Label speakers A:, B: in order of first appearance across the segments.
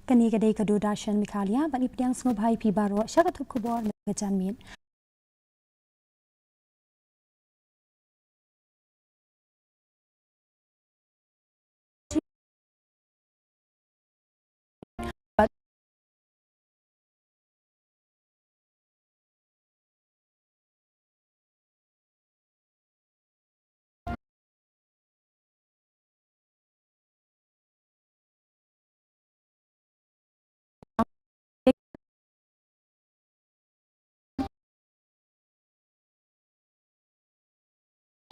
A: Kani kadai kadu darshan Meghalaya bani pediang sngobhai pi baro syakatup kubor megajan min.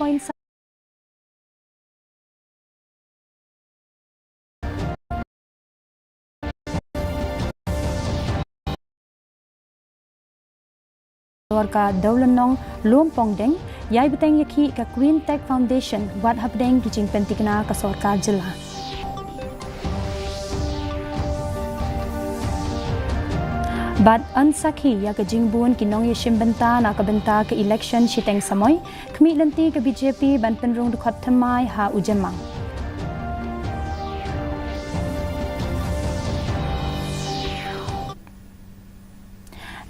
A: Point Warga Daulanong Lumpong Deng, yai beteng yaki ke Queen Tech Foundation buat habdeng kijing pentikna ke Sorkar Jela. Bad ansakhi ya ke jingbun kinong yeshim benta na ke benta ke election shiteng samoy, kemi lenti ke BJP ban penrung dukhat thamai ha ujemang.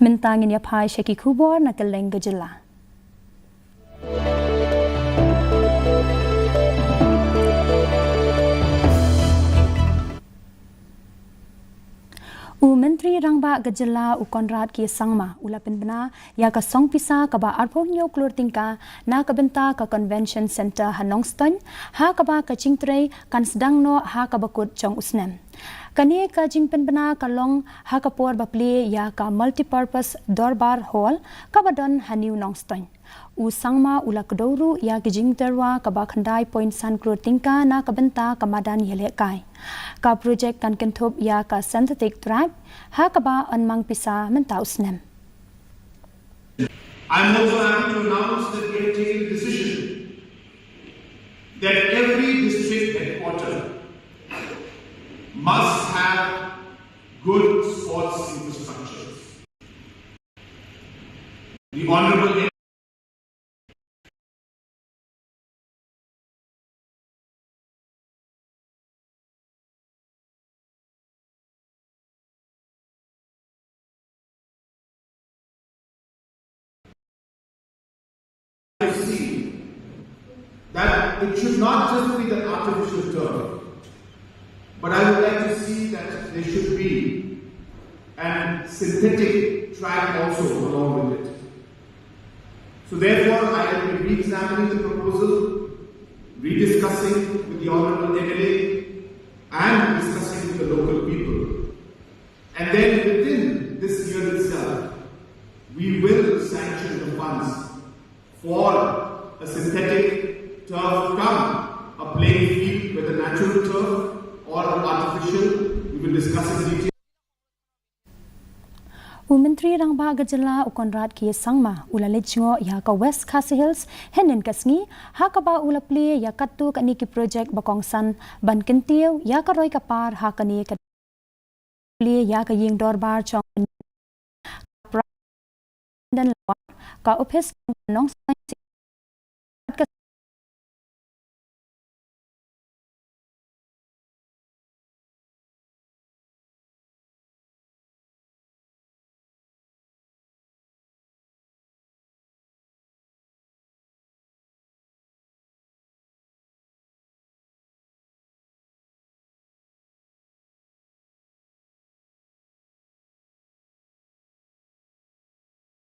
A: Mentangin ya pai syaki kubor na keleng gejela. Menteri Rangba Gejela Konrad Ki Sangma ulapin bena ya ka song pisa ka ba arponyo klur tingka na ka benta ka convention center Hanongstone ha ka ba ka chingtrei kan sedang no ha ka bakut chong usnem. Kani ka jingpen bena ka long ha ka por bapli ya ka multipurpose dorbar hall ka badon haniu Nongstone. Sangma ula kedoru ya kijing terwa ka ba khandai point san klur tingka na ka benta ka madan yele kai. Ka projek kan kentup ya ka synthetic track ha ka ba anmang pisa menta usnem.
B: I'm also happy to announce that we have taken a decision that every district headquarter must have good sports infrastructure. The Honorable see that it should not just be the artificial turf, but I would like to see that there should be a synthetic track also along with it. So therefore, I will be re-examining the proposal, rediscussing with the Honourable MLA and discussing with the local people. And then within this year itself, we will sanction the funds for a synthetic turf come a playing field with a natural turf or artificial. We will discuss in detail.
A: Menteri Rangba Gejela Konrad Ki Sangma ula lechngo ya ka West KHASI Hills henen kasngi ha ka ba ula pli ya katu kani ki project bakongsan ban kentiu ya ka roi ka par ha kani ka pli ya ka ying dorbar chong dan ka office nong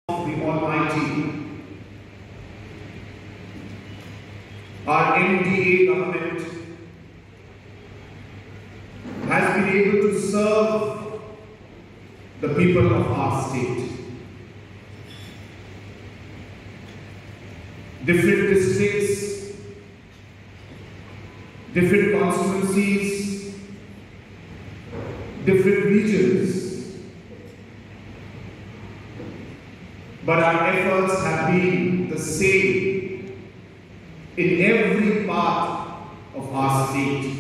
B: The Almighty, our NDA government has been able to serve the people of our state. Different districts, different constituencies, different regions. But our efforts have been the same in every part of our state.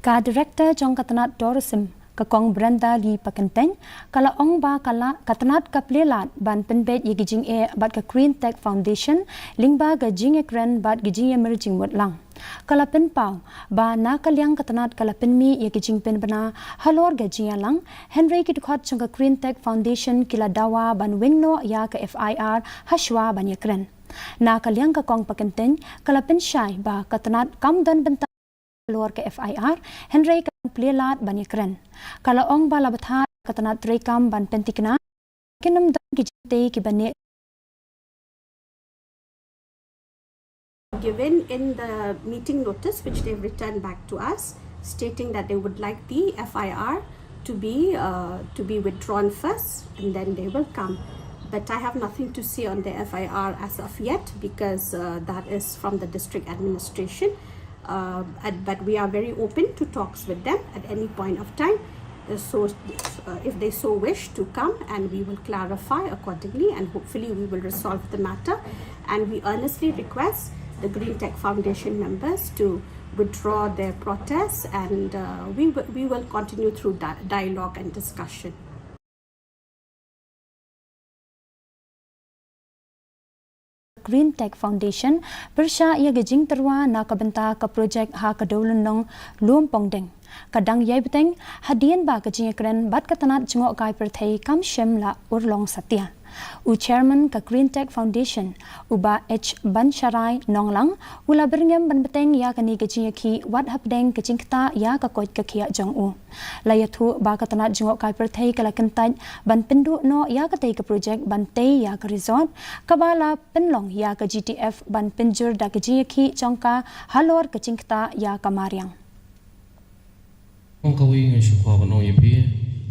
A: Ka Director Jong Katanat Tourism Kakong Brenda Li Pakenteng kala ong ba kala katanat kaplelat ban penbet ye gijing e bat ka Green Tech Foundation lingba ga jing e kren bat gijing e merjing mot lang kala pen pau ba na kalyang katanat kala pen mi ye gijing pen bana halor ga jing lang Henry ki dukhat chung ka Green Tech Foundation kila dawa ban wingno ya ka FIR hashwa ban ye kren na kalyang ka kong pakenteng kala pen shai ba katanat kamdan benta luar ke FIR Henry kan plelat ban kren kala ong bala batha katanat rekam ban pentikna kinam dan gijte ki bane
C: given in the meeting notice which they've returned back to us stating that they would like the FIR to be withdrawn first and then they will come, but I have nothing to say on the FIR as of yet because that is from the district administration. But we are very open to talks with them at any point of time. So if they so wish to come, and we will clarify accordingly, and hopefully we will resolve the matter. And we earnestly request the Green Tech Foundation members to withdraw their protests, and we will continue through dialogue and discussion.
A: Green Tech Foundation bersya ia gejing terwa na kabenta ka projek ha kadolun nong luom pongdeng kadang yai beteng hadian ba gejing kren bat katanat jengok kai perthei kam shem la urlong satya u chairman ka Green Tech Foundation uba H Bansharai nonglang ula berngem ban beteng ya kani gejing ki wat hapdeng gejing kta ya ka koit ka khia jong u layathu ba katanat jengok kai perthei kala kentaj ban pendu no ya ka tei ka project ban tei ya ka resort kabala penlong ya ka GTF ban penjur da gejing ki jongka halor gejing kta ya ka mariang
D: ong kawi ngai shukha banong yepi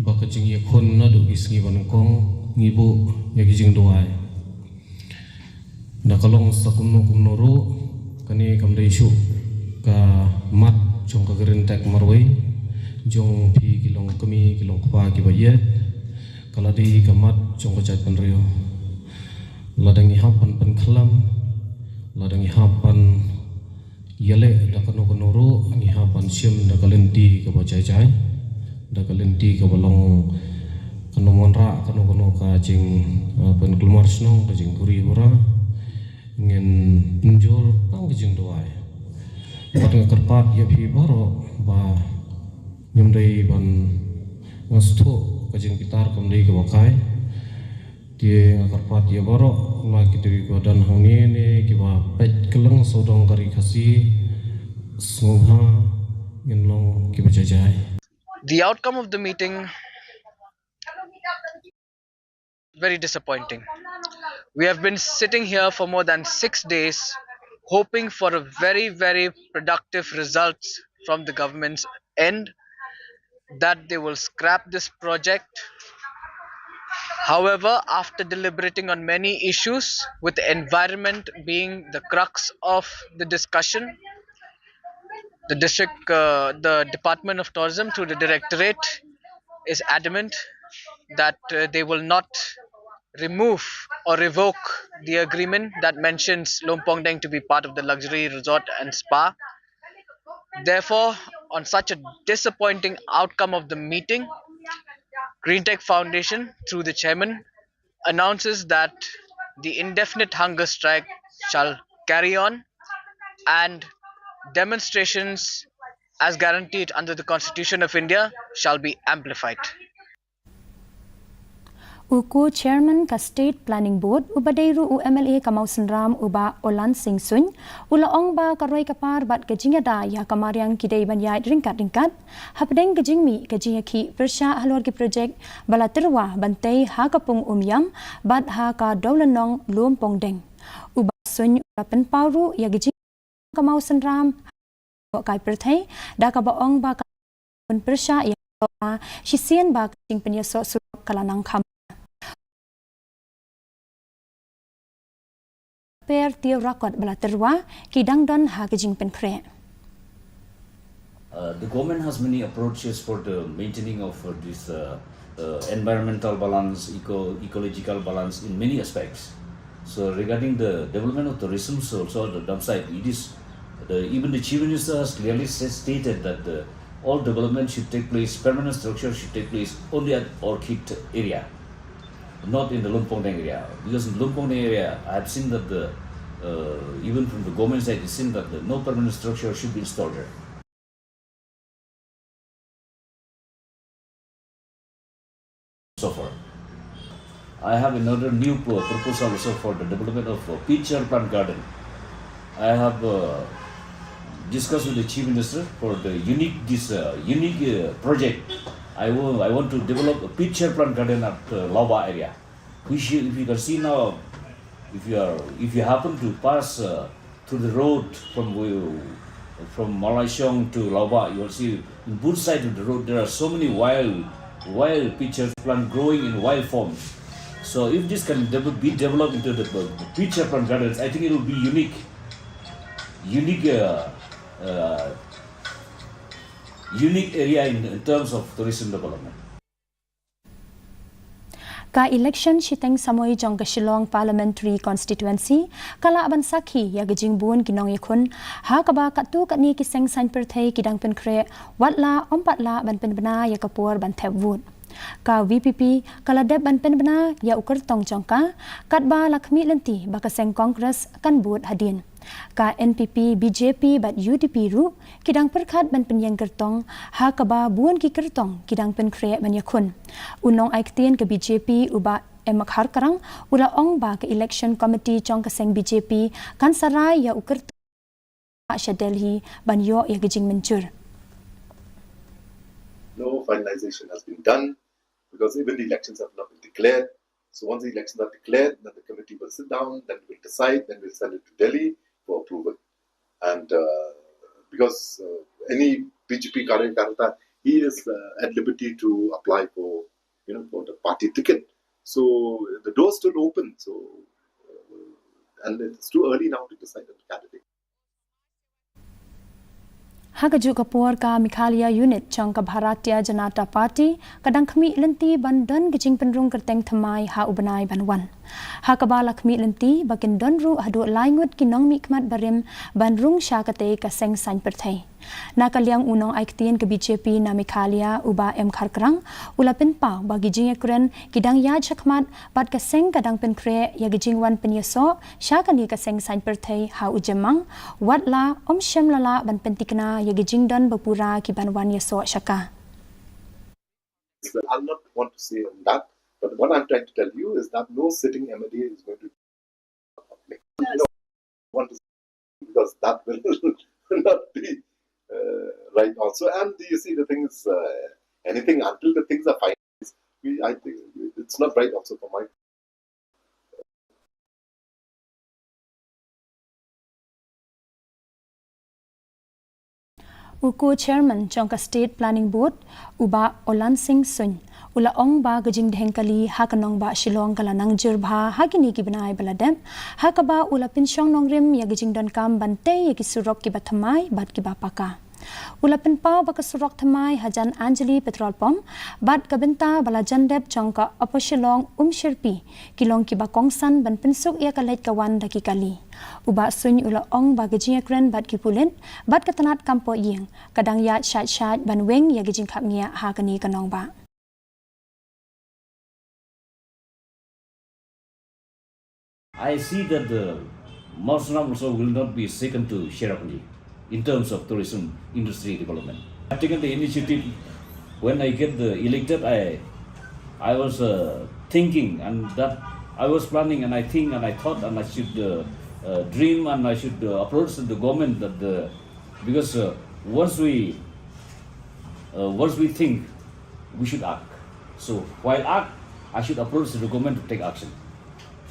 D: ba gejing ye khon na du gisngi ban kong ngibu ya gijing doai na kalong sakumno kumnoro kani kamdai shu ka mat jong ka Green Tech marwai jong phi kilong kami kilong kwa ki bayet kala di kamat jong ka jat panrio ladangi hapan pan khalam ladangi hapan yale da kano kanoro ngi hapan sim da kalenti ka bajai jai da kalenti ka balong kano monra kano ka jing pen klumar snong ka jing kuri hura ngen njur kang jing doai pat ngarpat ya phi baro ba nyumdei ban ngasto ka jing pitar kamdei ka bakai tie ngarpat ya baro la kitri ko dan hangi ne ki ba pet keleng sodong kari khasi sngobha ngenlong ki bajai.
E: The outcome of the meeting very disappointing. We have been sitting here for more than 6 days hoping for a very productive results from the government's end, that they will scrap this project. However, after deliberating on many issues, with the environment being the crux of the discussion, the Department of Tourism through the Directorate is adamant that they will not remove or revoke the agreement that mentions Lompong Deng to be part of the luxury resort and spa. Therefore, on such a disappointing outcome of the meeting, Green Tech Foundation through the chairman announces that the indefinite hunger strike shall carry on and demonstrations as guaranteed under the Constitution of India shall be amplified.
A: Uku Chairman ka State Planning Board ubadeiru UMLA Kamausan Ram uba Olan Sing Sun ulaong ba karoy kapar bat gajingada ya kamariang kidei banyai ringkat hapdeng gajingmi gajingaki persya halor ki project balaterwa bantei ha kapung umyam bat ha ka dawlanong lumpong deng uba sun ulapen pauru ya gajing Kamausan Ram kai perthai da ka baong ba ka persya ya sisian ba gajing penyaso surok kalanang kham per tiu rakot balaterwa kidang don ha gajing penkre.
F: The government has many approaches for the maintaining of this environmental balance, ecological balance in many aspects. So regarding the development of tourism, also the dump site, it is even the chief minister has clearly stated that all development should take place, permanent structure should take place only at Orchid area, not in the Lumpong area. Because in Lumpong area, I have seen that even from the government side, it's seen that no permanent structure should be installed there. So far, I have another new proposal also for the development of a pitcher plant garden. I have discussed with the Chief Minister for the unique project. I want to develop a pitcher plant garden at Lauba area. If you can see now, if you happen to pass through the road from Malaysiang to Lauba, you will see in both sides of the road there are so many wild pitcher plant growing in wild forms. So if this can be developed into the pitcher plant gardens, I think it will be unique area in terms of tourism development.
A: Ka election shiteng Samoy jong ka Shillong Parliamentary Constituency kala aban sakhi ya gajing bun kinong yakun ha kaba katu katni kiseng san perthei kidang pen kre watla ompatla ban pen bana ya kapur ban thep wood ka VPP kala deb ban pen bana ya ukar tong jongka katba lakmi lenti bakaseng Congress kan bud hadin ka NPP BJP bat UDP ru kidang perkhat ban penyang kertong ha kaba buan ki kertong kidang pen kre ban yakun unong aiktien ke BJP uba emak karang ula ong ba ke election committee jong kaseng BJP kan sarai ya ukar Delhi ban yo ya gijing mencur.
G: No finalization has been done because even the elections have not been declared. So once the elections are declared, then the committee will sit down, then we'll decide, then we'll send it to Delhi for approval. And because any BJP Karyakarta, he is at liberty to apply for the party ticket. So the door's still open. So and it's too early now to decide on the candidate.
A: Hagaju kapur ka Meghalaya unit chong ka Bharatiya Janata Party kadang khmi lenti bandan gijing penrung kerteng thamai ha ubanai banwan ha kabala khmi lenti bakin donru hadu laingut kinong mikmat barim banrung syakate ka seng san perthai nakaliang unong aiktien ke BJP na Meghalaya uba karang ulapin pa bagi jing ekren kidang ya chakmat bat ka seng kadang penkre ya gijing wan penyeso syakani ka seng san perthai ha ujemang watla syam lala ban pentikna ya gijing dan bapura ki banwan yeso syaka.
G: I'll not want to say on that, but what I'm trying to tell you is that no sitting MLA is going to public. Want to say because that will not be right also. And you see, the thing is, anything until the things are fine, I think it's not right also for my.
A: Uku Chairman Chongka State Planning Board uba Olan Singh Sun ula ong ba gajing dhengkali hakanong ba Shillong kala nangjur bha hagini ki banai baladem hakaba ula pinsyong nongrim ya gajing don kam bante ya ki surok ki bathamai bat ki bapaka ula pinpa ba ka surok thamai hajan Anjali petrol pump bat kabenta bala jandep chongka apa Shillong Shirpi kilong ki ba kongsan ban pinsuk ya kalait kawan daki kali uba sun ula ong ba gajing ekren bat ki pulen bat katanat kampo yeng kadang ya shat ban weng ya gajing khapngia hakani kanong ba.
F: I see that the Marsnam also will not be second to Sherapani in terms of tourism industry development. I've taken the initiative when I get elected. I was thinking and that I was planning and I think and I thought and I should dream and I should approach the government that because once we think, we should act. So while act, I should approach the government to take action.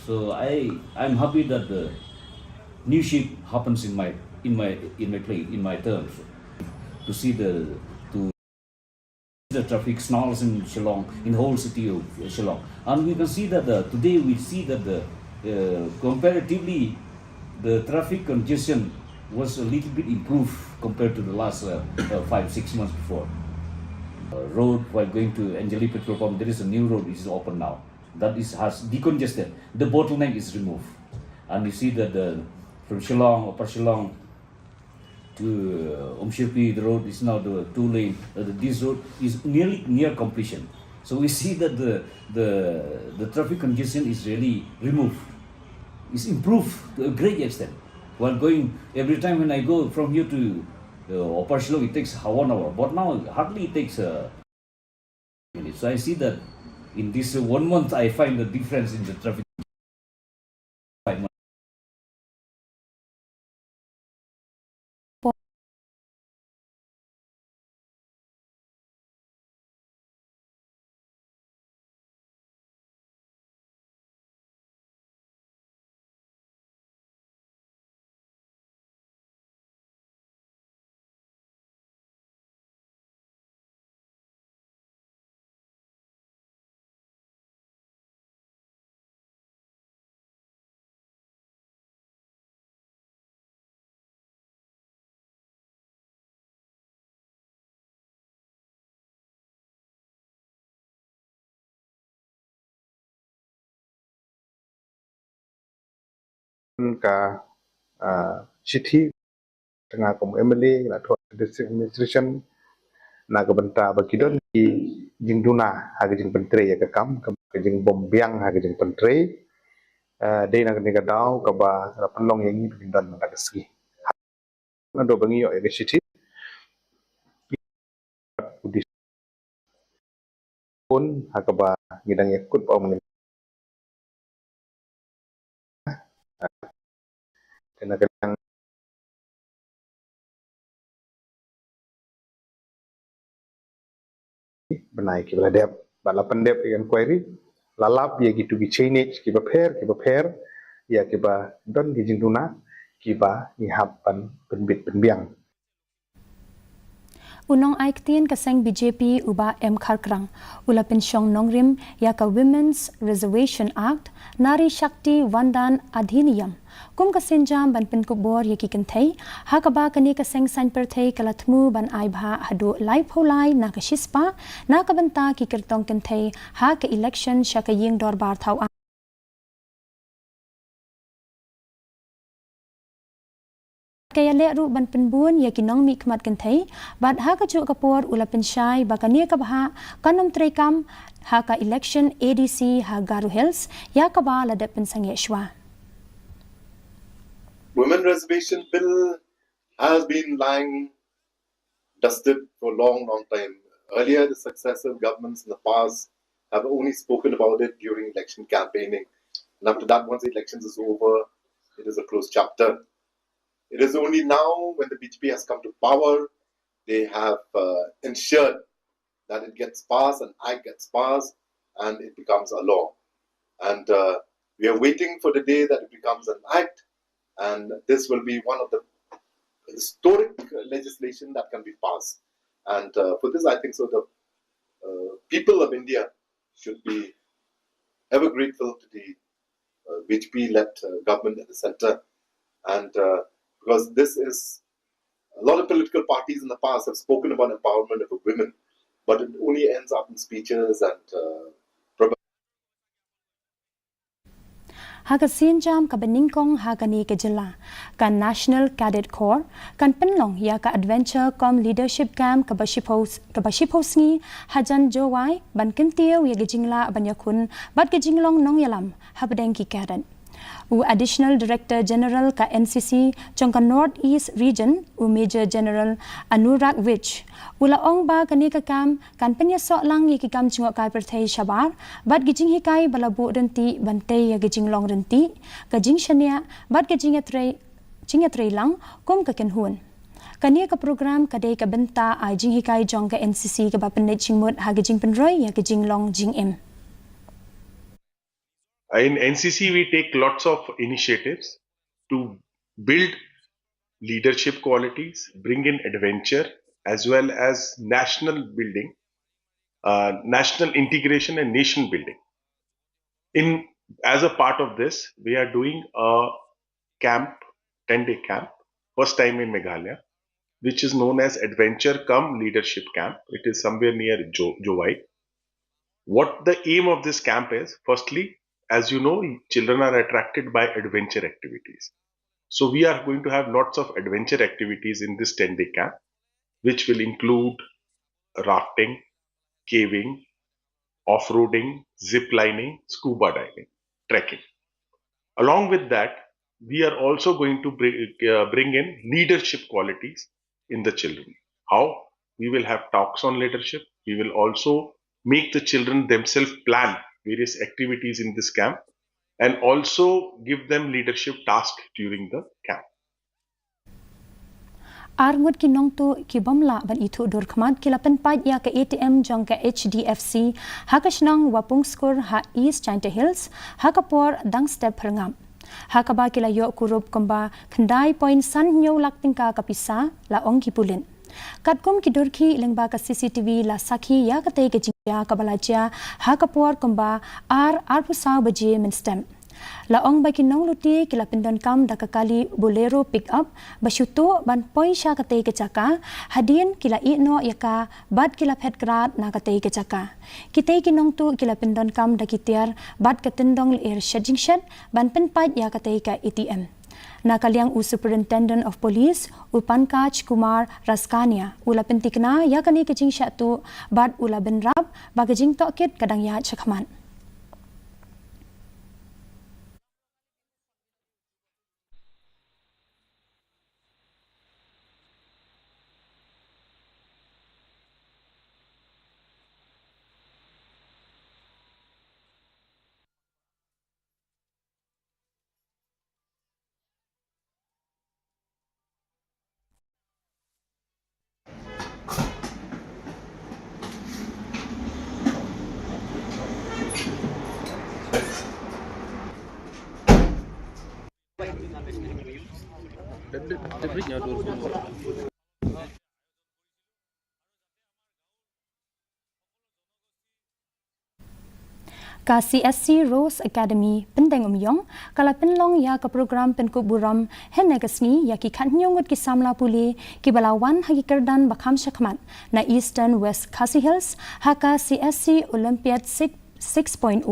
F: So I'm happy that the new shift happens in my terms to see the traffic snarls in Shillong, in the whole city of Shillong, and we can see that today we see that comparatively the traffic congestion was a little bit improved compared to the last 5-6 months before. Road while going to Anjali petrol pump, there is a new road which is open now. That has decongested. The bottleneck is removed, and you see that from Shillong, Upper Shillong to Omshirpi, the road is now the 2-lane. This road is nearly near completion. So we see that the traffic congestion is really removed. It's improved to a great extent. While going, every time when I go from here to Opashlo, it takes 1 hour. But now hardly it takes minutes. So I see that in this 1 month, I find the difference in the traffic.
G: Ka Chithi tengah kom MLA la thua district administration na ka banta ba kidon ki jingduna ha jing pentre ya ka kam ka jing bombyang ha jing pentre de na ka daw ka ba ra panlong yang ni pindan na ka ski na do bangi yo ya Chithi udis pun ha ka ba ngidang yakut pa om kena kena benai ki bala dep bala pendep inquiry lalap ya gitu ki change ki ba pher ya ki ba don ki jingduna ki ba ni hapan penbit penbiang
A: Unong aiktien kaseng BJP uba M Kharkrang ula pensyong nongrim ya ka Women's Reservation Act Nari Shakti Vandan Adhiniyam kum kasenjam ban penkubor ya ki kenthai ha ka ba kani kaseng san perthai kalathmu ban ai bha hadu lai pholai na ka shispa na ka banta ki kertong kenthai ha ka election shaka ying dor bar thau kaya le ru ban penbun ya kinong mi khmat kan thai bat ha ka chu kapor ula penshai ba kania ka bha kanom trekam ha ka election ADC ha garu hills ya ka ba la de pensang yeshwa
G: Women reservation bill has been lying dusted for a long time. Earlier, the successive governments in the past have only spoken about it during election campaigning. And after that, once the elections is over, it is a closed chapter. It is only now, when the BJP has come to power, they have ensured that it gets passed, an act gets passed, and it becomes a law. And we are waiting for the day that it becomes an act, and this will be one of the historic legislation that can be passed. And for this, I think so the people of India should be ever grateful to the BJP-led government at the center. And because this is, a lot of political parties in the past have spoken about empowerment of women, but it only ends up in speeches and
A: ha ka sinjam ka beningkong ha ka ni ke jela kan National Cadet Corps kan penlong ya ka Adventure Com Leadership Camp ka bashipos ni hajan jowai ban kentiu ya gejingla banyakun bat gejinglong nong yalam ha bedeng ki cadet u Additional Director General ka NCC chong ka North East Region u Major General Anurag Vich ula ong ba kani ka kam kan penya so lang yi ki kam chungo kai perthai shabar bat gijing hikai balabu renti bante ya gijing long renti gajing shania bat gijing trei lang kom ka ken hun kani ka program kadai ka benta ai jing hikai jong ka NCC ka ba pen chingmut ha gijing penroi ya gijing long jing em.
H: In NCC, we take lots of initiatives to build leadership qualities, bring in adventure, as well as national building, national integration and nation building. As a part of this, we are doing a camp, 10-day camp, first time in Meghalaya, which is known as Adventure Cum Leadership Camp. It is somewhere near Jowai. What the aim of this camp is, firstly, as you know, children are attracted by adventure activities. So we are going to have lots of adventure activities in this 10-day camp, which will include rafting, caving, off-roading, zip lining, scuba diving, trekking. Along with that, we are also going to bring in leadership qualities in the children. How? We will have talks on leadership. We will also make the children themselves plan various activities in this camp and also give them leadership tasks during the camp.
A: Arngut kinong tu kibamla ban itu dor khamat kilapan pad ya ke ATM jong ke HDFC hakasnang wapung skor ha East China Hills hakapor dang step perngam hakaba kila yo kurup komba khandai point san nyo lak tingka kapisa la ong kipulin katkom kidurki lengba ka CCTV la sakhi ya kate ke jingya kabalaja hakapor komba arpusa baje minstem Laong bagi nong luti kila pindon kam da kakali bolero pick up basyuto ban point sya kate kecaka hadien kila ino yaka bad kila phet grad na kate kecaka kite kinong tu kila pindon kam da kitiar bad katendong air shading shed ban penpat ya kate ka ATM na kaliang Superintendent of Police Upankaj Kumar Raskania ula pentikna ya kani kejing syatu bad ula benrab bagajing tokit kadang ya chakman. KHASI Rose Academy pendeng umyong kala penlong ya ke program penkup buram henegasni ya ki khannyongut ki samla puli ki balawan hagi kerdan bakham shakmat na Eastern West KHASI Hills haka CSC Olympiad 6.0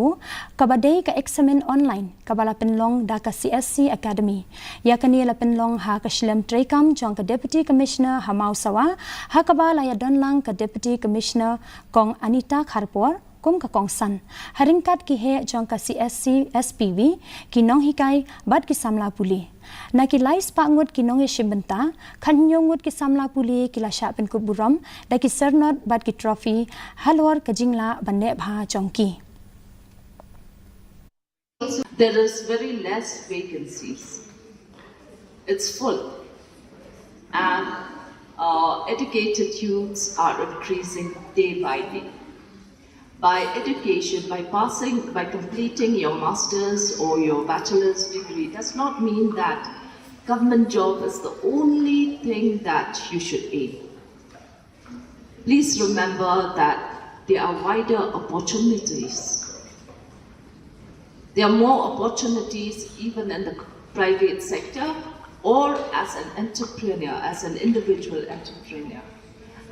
A: kabadai ka eksamen online kabala penlong da ka CSC Academy ya kani la penlong ha ka shlam trekam jong ka Deputy Commissioner Hamau Sawa ha kabala ya donlang ka Deputy Commissioner Kong Anita Kharpor kum ka kongsan haringkat ki he jong ka CSC SPV kinong hikai bad ki samla puli na ki lais pangut kinong e shimbenta khanyongut ki samla puli ki la sha pen ku buram da ki sernot bad ki trophy halor ka jingla banne bha chongki.
I: There is very less vacancies. It's full, and educated youths are increasing day by day. By education, by completing your master's or your bachelor's degree does not mean that government job is the only thing that you should aim. Please remember that there are wider opportunities. There are more opportunities even in the private sector or as an entrepreneur, as an individual entrepreneur.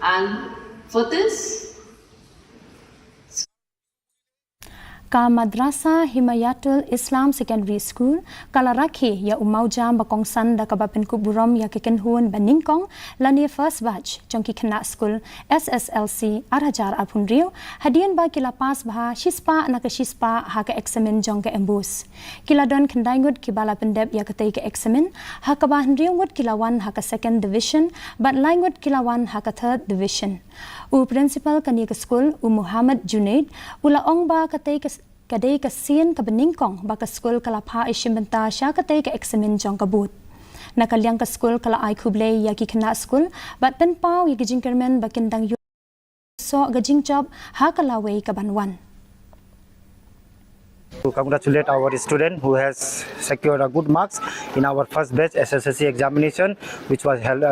I: And for this,
A: ka Madrasa Himayatul Islam Secondary School kala rakhi ya umaujam bakongsan da kabapen kuburam ya kekenhun baningkong lani first batch jongki khana school SSLC arhajar apunrio hadian ba kila pas bha shispa na ka shispa ha ka examen jong ka embus kila don khandaigut kibala pendep ya katai ka examen ha ka ba hnriungut kilawan ha ka second division but laingut kilawan ha ka third division u principal kani ka school u Muhammad Junaid ula ong ba katai ka kadai ka sien ka beningkong baka school kala pha ishimbenta sha katai ka examen jong ka but nakaliang ka school kala ai khuble ya ki khana school but pen pau ya gijing kermen bakindang yu so gajing job ha kala wei ka banwan.
J: To congratulate our student who has secured a good marks in our first batch SSLC examination, which was held,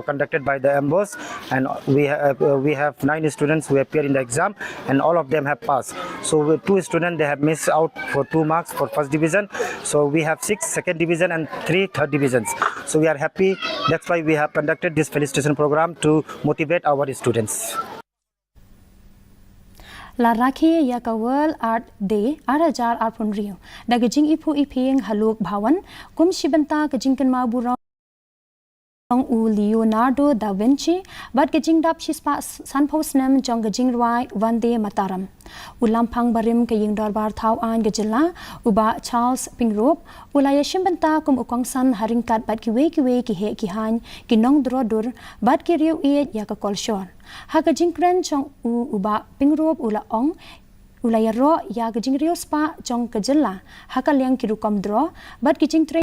J: conducted by the MBOS, and we have 9 students who appear in the exam, and all of them have passed. So with 2 students, they have missed out for 2 marks for first division. So we have 6 second division and 3 third divisions. So we are happy. That's why we have conducted this felicitation program to motivate our students.
A: La rakhe ya ka World Art Day arajar arpun rio. Da gajing ipu iping haluk bhawan kum shibanta gajing kan ma burang u Leonardo da Vinci bat gajing dap shispa sanpos nam jong gajing rwai Vande Mataram. Ulampang barim kaying darbar thau an gajila uba Charles Pingrop ulaya shimbanta kum ukongsan haringkat bat kiwe ki he ki han ki nong drodur bat ki riu e ya ka kolshor. Ha gajing kren chong uba Pingrop ula ong ulaya ro ya gajing riu spa jong gajila ha ka liang ki rukom dro bat gajing tre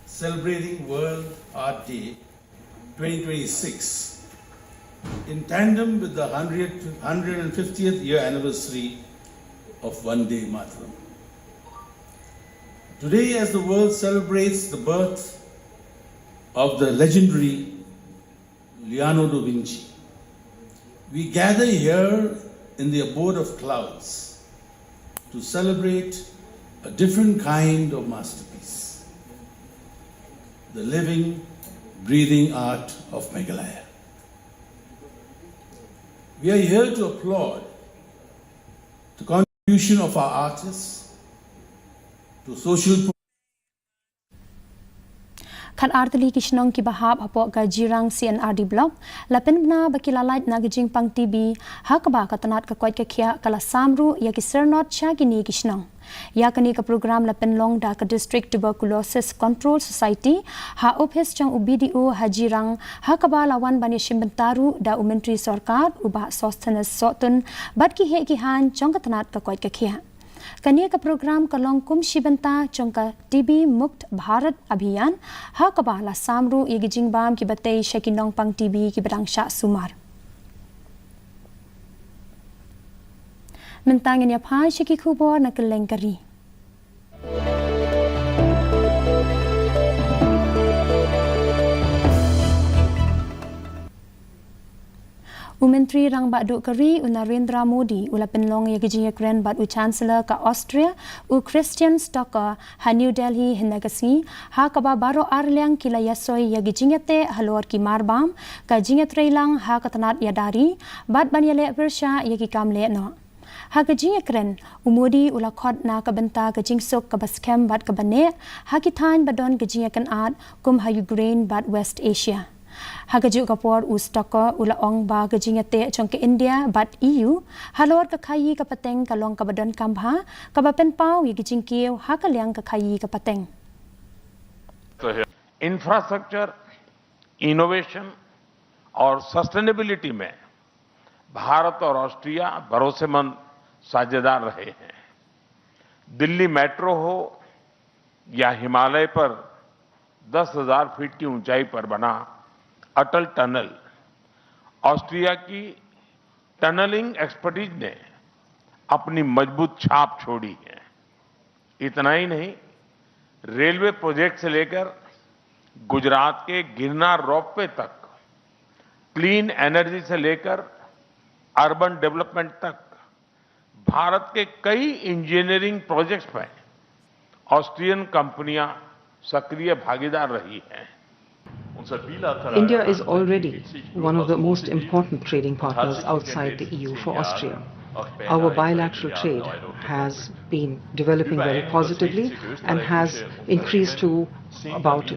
K: Celebrating World Art Day 2026 in tandem with the 150th year anniversary of Vande Mataram. Today, as the world celebrates the birth of the legendary Leonardo da Vinci, we gather here in the abode of clouds to celebrate a different kind of masterpiece, the living, breathing art of Meghalaya. We are here to applaud the contribution of our artists to social
A: Kan artili kishnong ki bahab hapok ka jirang CNRD block lapen bna bakilalait na gajing pang TV hakaba katanat ka kwait ka khia kala samru ya ki sernot cha kini kishnong ya kani ka program lapen long da ka district tuberculosis control society ha office chang UBDO hajirang hakaba lawan bani shimbentaru da umentri sarkar uba sostenes sotun bat ki he ki han chong katanat ka kwait ka khia Kania ka program kalong kum shibanta chongka TB Mukt Bharat Abhiyan ha kabala samru igijing bam ki batei shakinong pang TB ki badangsha sumar. Mentangin ya phai shiki khubor na kelengkari. Menteri rang badu kari Narendra Modi ula penlong ya gijing kren badu chancellor ka Austria Christian Stocker ha New Delhi hinagasi ha kaba baro arliang kila yasoi ya gijing te halor ki marbam ka jinget reilang ha katanat ya dari bad banyale persha ya ki kamle no ha gijing kren umodi ula khot na ka benta gijing sok ka baskem bad ka bane ha ki than badon gijing kan art kum ha Ukraine bad West Asia Hagaju kapor Stocker ula ong ba gajingate chong ke India bat EU halor ka khayi ka pateng kalong ka badon kambha ka bapen pau yi gijing kieu ha ka liang ka khayi ka pateng
L: infrastructure innovation और सस्टेनेबिलिटी में भारत और ऑस्ट्रिया भरोसेमंद साझेदार रहे हैं दिल्ली मेट्रो हो या हिमालय पर 10,000 फीट की ऊंचाई पर बना अटल टनल ऑस्ट्रिया की टनलिंग एक्सपर्टीज ने अपनी मजबूत छाप छोड़ी है इतना ही नहीं रेलवे प्रोजेक्ट से लेकर गुजरात के गिरनार रोपवे तक क्लीन एनर्जी से लेकर अर्बन डेवलपमेंट तक भारत के कई इंजीनियरिंग प्रोजेक्ट्स में ऑस्ट्रियन कंपनियां सक्रिय भागीदार रही हैं
M: India is already one of the most important trading partners outside the EU for Austria. Our bilateral trade has been developing very positively and has increased to about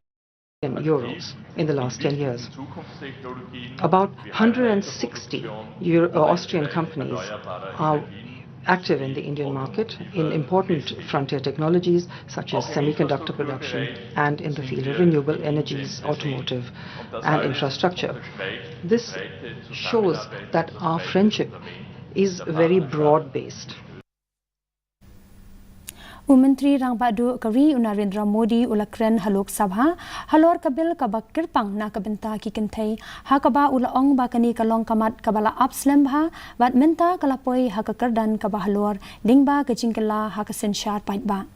M: euros in the last 10 years. About 160 Austrian companies are active in the Indian market in important frontier technologies such as semiconductor production and in the field of renewable energies, automotive and infrastructure. This shows that our friendship is very broad-based.
A: Menteri rang badu kari Narendra Modi ulakren halok sabha halor kabil kabakir pang na kabenta ki kentai hakaba ula ong bakani kalong kamat kabala upslem bha bat menta kalapoi hakakardan kabahalor dingba kajingkala hakasen shar paitba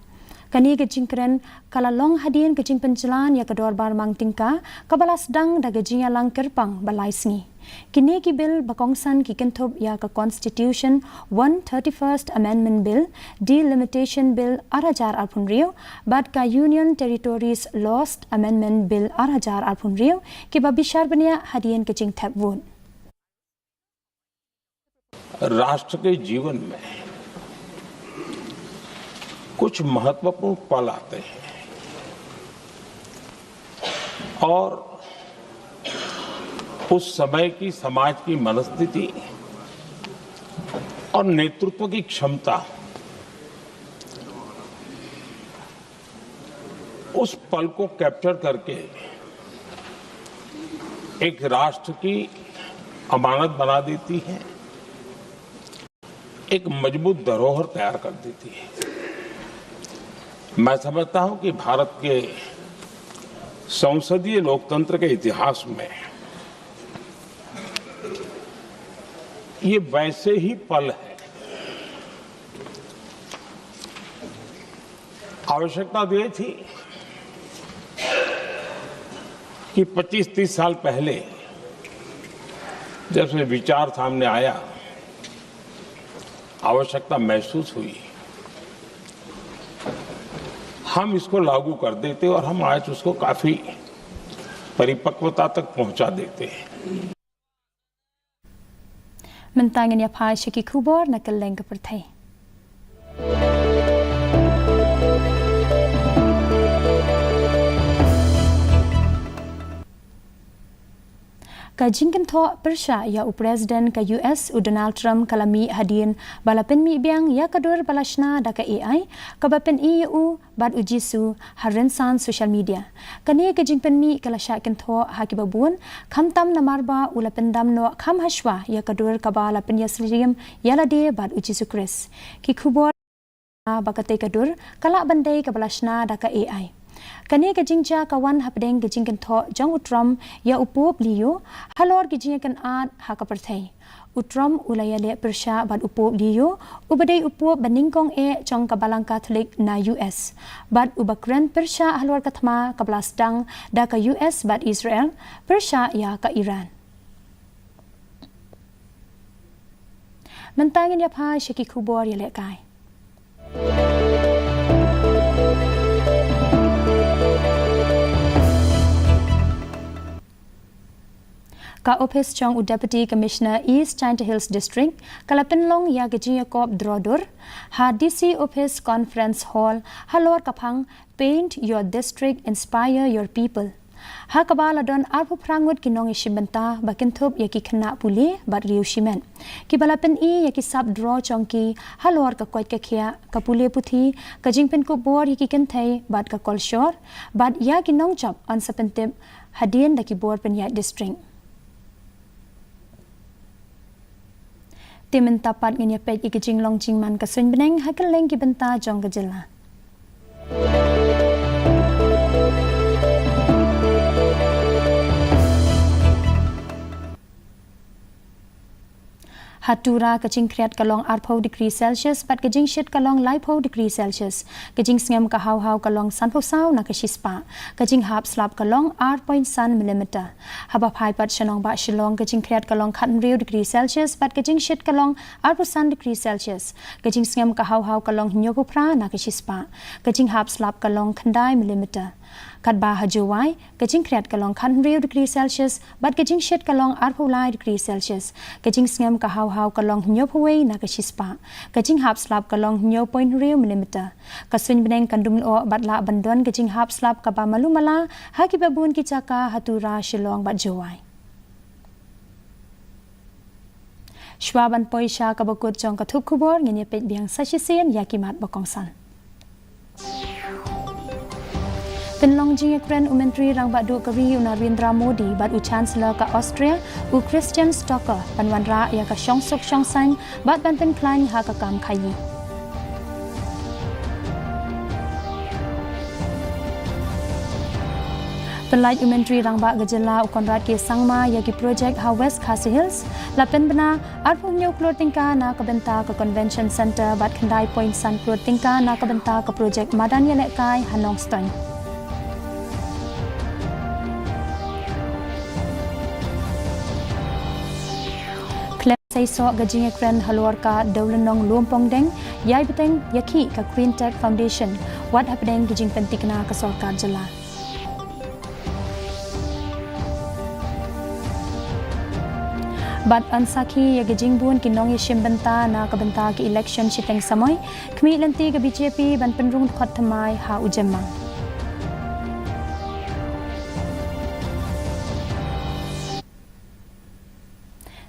A: Kani gejing keren kala long hadian gejing penjalan ya kedor bar mang tingka kabalas dang da gejing alang kerpang balai sngi. Kini ki bill bakongsan ki kenthop ya ka Constitution 131st Amendment Bill Delimitation Bill arajar alpun rio bad ka Union Territories Lost Amendment Bill arajar alpun rio ki babishar bania hadian gejing thap won.
L: राष्ट्र के जीवन में कुछ महत्वपूर्ण पल आते हैं और उस समय की समाज की मनस्थिति और नेतृत्व की क्षमता उस पल को कैप्चर करके एक राष्ट्र की अमानत बना देती है, एक मजबूत धरोहर तैयार कर देती है। मैं समझता हूं कि भारत के संसदीय लोकतंत्र के इतिहास में ये वैसे ही पल है। आवश्यकता ये थी कि 25-30 साल पहले जब से विचार सामने आया, आवश्यकता महसूस हुई, हम इसको लागू कर देते और हम आज उसको काफी परिपक्वता तक पहुंचा देते हैं।
A: Mentangan ya pai shiki kubor na keleng kepertai. Ka jingkan tho persya ya Presiden ka US Donald Trump kalami hadian balapen mi biang ya kadur balashna da ka AI ka bapen EU bad ujisu harensan social media. Kani ka jingpen mi kalasya kan tho hakibabun khamtam namarba ulapen damno kham hashwa ya kadur ka balapen yasriyam yalade bad ujisu Chris. Ki khubor bakate kadur kala bandai ka balashna da ka AI. Kani kajingja kawan hapdeng kajingkan tho jang utram ya upop liyo halor kajingkan ad hakaperthai utram ulayale persya bad upop liyo ubadai upop baningkong jong kabalang Katolik na US bad ubakren persya halor kathma kablasdang da ka US bad Israel persya ya ka Iran. Mentangan ya phai shiki khubor ya lekai. Ka office chong Deputy Commissioner East China Hills District kalapinlong ya gajiya kop drodur ha DC office conference hall halor kapang paint your district inspire your people ha kabala don arpu prangut kinong ishibenta bakinthop ya ki khna puli bat riu shimen ki balapin ya ki sub draw chongki halor ka koit ka khia ka pule puthi ka jingpen ko bor ya ki kenthai bat ka kolshor bat ya ki nong chop on sapentep hadien da ki bor pen ya district. Timen tapat nganya pej ikijing long jingman kasun beneng hakeleng ki benta jong kejela. Hatura kajing kreat kalong 8 degree Celsius pat kajing shit kalong 9 degree Celsius kajing sngem ka haw kalong sanpo saw na kashispa kajing hap slap kalong 8.1 mm haba phai pat shanong ba shilong kajing kreat kalong 8 degree Celsius pat kajing shit kalong 8 degree Celsius kajing sngem ka haw kalong nyogo pra na kashispa kajing hap slap kalong khandai mm Kadba hajuwai kajing kreat kalong 100 degree Celsius bat kajing shit kalong 8 degree Celsius kajing sngem ka haw kalong nyopwei na kashispa kajing hap slap kalong 0.0 mm kasun beneng kandum o batla bandon kajing hap slap ka ba malumala haki babun ki chaka hatura shilong bat juwai Shwaban poisha ka bakut jong ka thuk khubor ngene pet biang sashisien yakimat bakongsan Penlong jing ekren umentri rang badu kari Narendra Modi bad u Chancellor ka Austria u Christian Stocker panwanra ya ka shongsok shongsang bad banten klan ha ka kam khayi Pelaj Menteri Rangba Gejala Ukonrat ke Sangma yagi projek West KHASI Hills lapen bena arpuhnya keluar tingkah na kebenta ke Convention Center bat kendai point san keluar tingkah na kebenta ke projek Madania Lekai Hanong Stone. Saya sok gajing ekran halor ka Daulenong Lompong Deng yai beteng yaki ka Green Tech Foundation wat hapdeng gajing pentikna ka Sorkar Jela. Bat ansaki ya gajing bun kinong yashim benta na ka benta ki election siteng samoy kmi lenti ka BJP ban penrung khot thamai ha ujemma.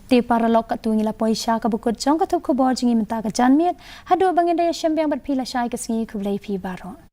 A: Ti para lok kat tungi la poisha ka bukut jong ka tup ko bor jingi menta ka janmiet hadu bangin daya syambiang bat pila syai ka singi ku blai pi baro.